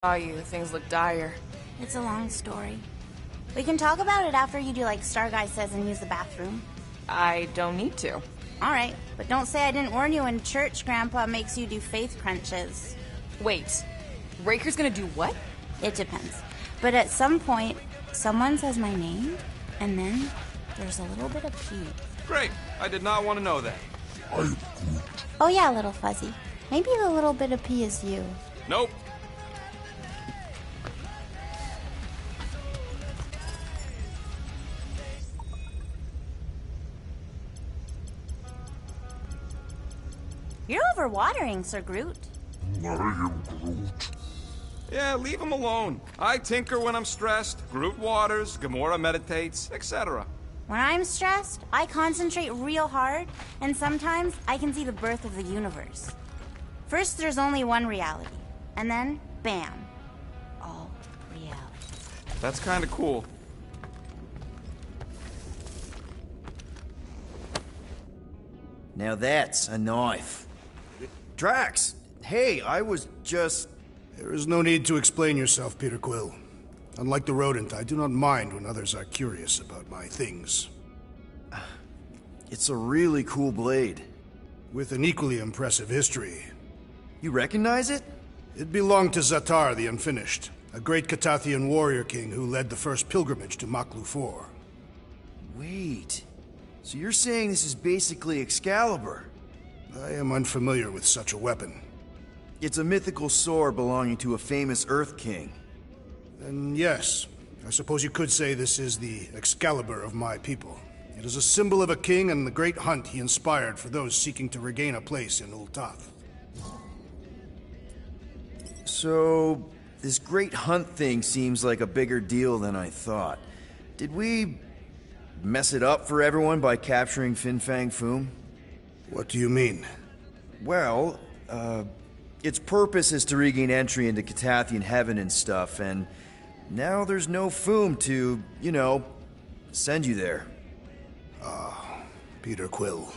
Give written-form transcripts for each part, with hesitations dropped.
Saw you, things look dire. It's a long story. We can talk about it after you do like Star Guy says and use the bathroom. I don't need to. Alright, but don't say I didn't warn you in church Grandpa makes you do faith crunches. Wait, Raker's gonna do what? It depends. But at some point, someone says my name, and then there's a little bit of pee. Great, I did not want to know that. Oh yeah, little fuzzy. Maybe the little bit of pee is you. Nope. You're overwatering, Sir Groot. I am Groot. Yeah, leave him alone. I tinker when I'm stressed, Groot waters, Gamora meditates, etc. When I'm stressed, I concentrate real hard, and sometimes I can see the birth of the universe. First, there's only one reality, and then, bam, all reality. That's kinda cool. Now that's a knife. Drax, hey, I was just... There is no need to explain yourself, Peter Quill. Unlike the rodent, I do not mind when others are curious about my things. It's a really cool blade. With an equally impressive history. You recognize it? It belonged to Zatar the Unfinished, a great Catathian warrior king who led the first pilgrimage to Maklu 4. Wait, so you're saying this is basically Excalibur? I am unfamiliar with such a weapon. It's a mythical sword belonging to a famous Earth King. Then yes, I suppose you could say this is the Excalibur of my people. It is a symbol of a king and the great hunt he inspired for those seeking to regain a place in Ultath. So, this great hunt thing seems like a bigger deal than I thought. Did we mess it up for everyone by capturing Fin Fang Foom? What do you mean? Well, its purpose is to regain entry into Catathian heaven and stuff, and now there's no Foom to, you know, send you there. Peter Quill.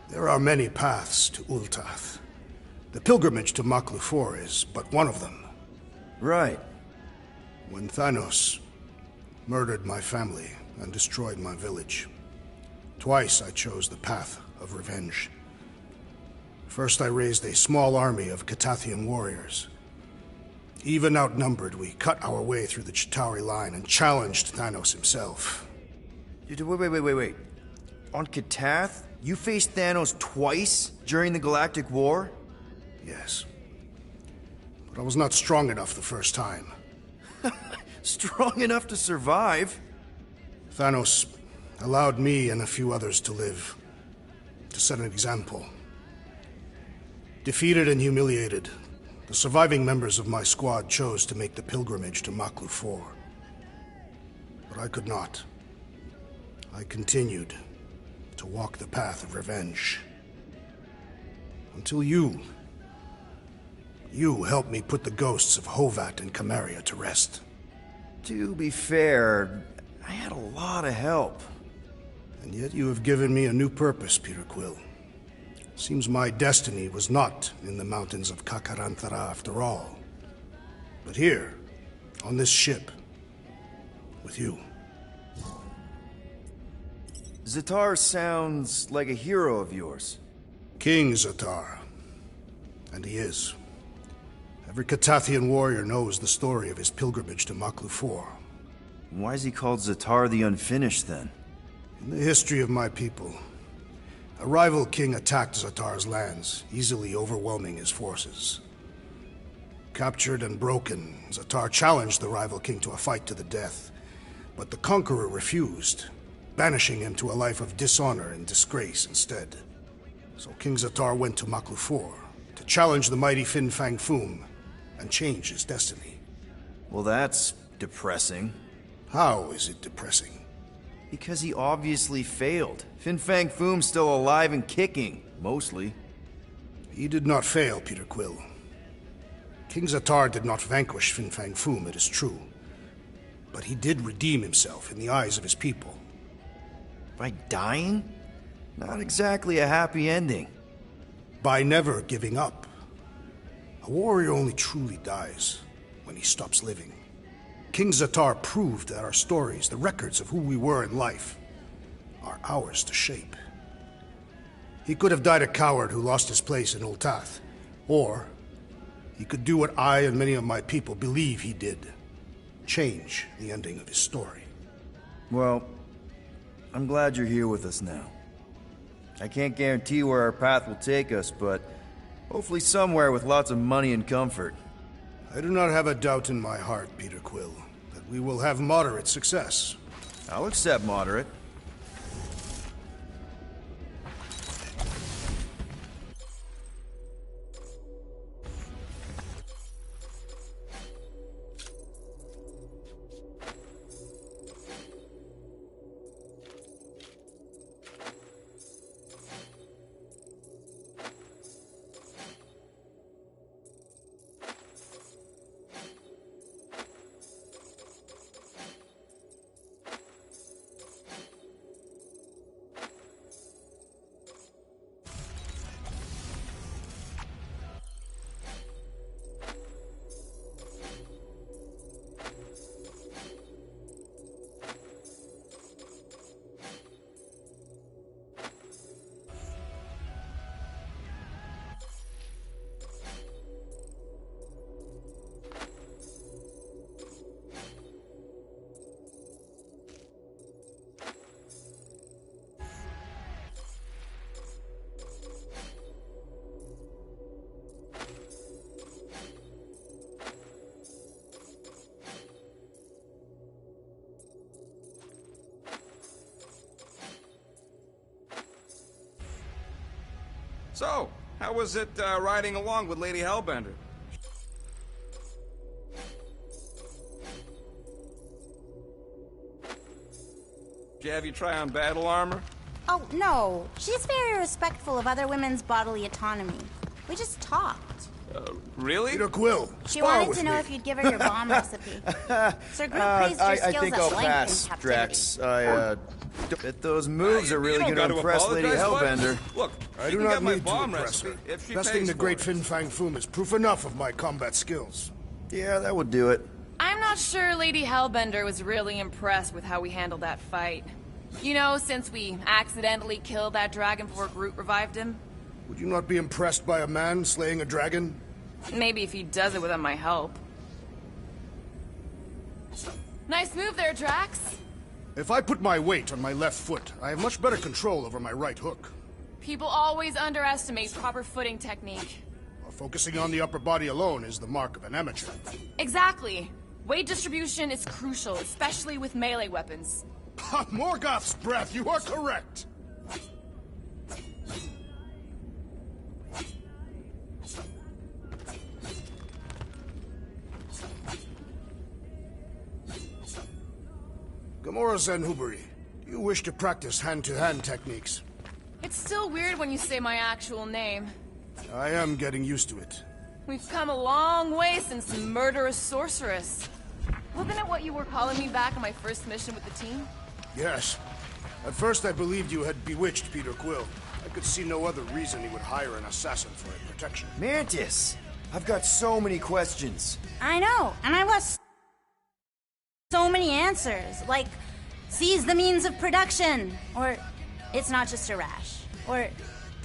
There are many paths to Ultath. The pilgrimage to Maklu 4 is but one of them. Right. When Thanos murdered my family and destroyed my village, twice I chose the path of revenge. First I raised a small army of Catathian warriors. Even outnumbered, we cut our way through the Chitauri line and challenged Thanos himself. Wait. On Katath, you faced Thanos twice during the Galactic War? Yes. But I was not strong enough the first time. Strong enough to survive? Thanos allowed me and a few others to live, to set an example. Defeated and humiliated, the surviving members of my squad chose to make the pilgrimage to Maklu 4. But I could not. I continued to walk the path of revenge. Until you helped me put the ghosts of Hovat and Kamaria to rest. To be fair, I had a lot of help. And yet you have given me a new purpose, Peter Quill. Seems my destiny was not in the mountains of Kakarantara after all. But here, on this ship, with you. Zatar sounds like a hero of yours. King Zatar. And he is. Every Catathian warrior knows the story of his pilgrimage to Maklu 4. Why is he called Zatar the Unfinished, then? In the history of my people, a rival king attacked Zatar's lands, easily overwhelming his forces. Captured and broken, Zatar challenged the rival king to a fight to the death, but the conqueror refused, banishing him to a life of dishonor and disgrace instead. So King Zatar went to Maklu 4 to challenge the mighty Fin Fang Foom and change his destiny. Well, that's depressing. How is it depressing? Because he obviously failed. Fin Fang Foom's still alive and kicking, mostly. He did not fail, Peter Quill. King Zatar did not vanquish Fin Fang Foom, it is true. But he did redeem himself in the eyes of his people. By dying? Not exactly a happy ending. By never giving up. A warrior only truly dies when he stops living. King Zatar proved that our stories, the records of who we were in life, are ours to shape. He could have died a coward who lost his place in Ultath, or he could do what I and many of my people believe he did. Change the ending of his story. Well, I'm glad you're here with us now. I can't guarantee where our path will take us, but hopefully somewhere with lots of money and comfort. I do not have a doubt in my heart, Peter Quill, that we will have moderate success. I'll accept moderate. So, how was it riding along with Lady Hellbender? Did you have you try on battle armor? Oh, no. She's very respectful of other women's bodily autonomy. We just talked. Really? Peter Quill, She spar wanted with to know me. if you'd give her your bomb recipe. Sir Groot praised your I skills think at I'll length pass, in captivity. Drax. Bet those moves are really You don't going to gotta impress Lady apologize, bud. Hellbender. Look, I she do can not get my need to bomb impress her. recipe if she Besting pays the for great it. Fin Fang Foom is proof enough of my combat skills. Yeah, that would do it. I'm not sure Lady Hellbender was really impressed with how we handled that fight. You know, since we accidentally killed that dragon before Groot revived him. Would you not be impressed by a man slaying a dragon? Maybe if he does it without my help. Nice move there, Drax. If I put my weight on my left foot, I have much better control over my right hook. People always underestimate proper footing technique. While focusing on the upper body alone is the mark of an amateur. Exactly. Weight distribution is crucial, especially with melee weapons. Morgoth's breath, you are correct! Gamora Zenhubari, do you wish to practice hand-to-hand techniques? It's still weird when you say my actual name. I am getting used to it. We've come a long way since Murderous Sorceress. Wasn't it what you were calling me back on my first mission with the team? Yes. At first I believed you had bewitched Peter Quill. I could see no other reason he would hire an assassin for a protection. Mantis! I've got so many questions. I know, and I was so many answers, like, seize the means of production, or it's not just a rash, or,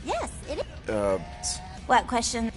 yes, it is. What question?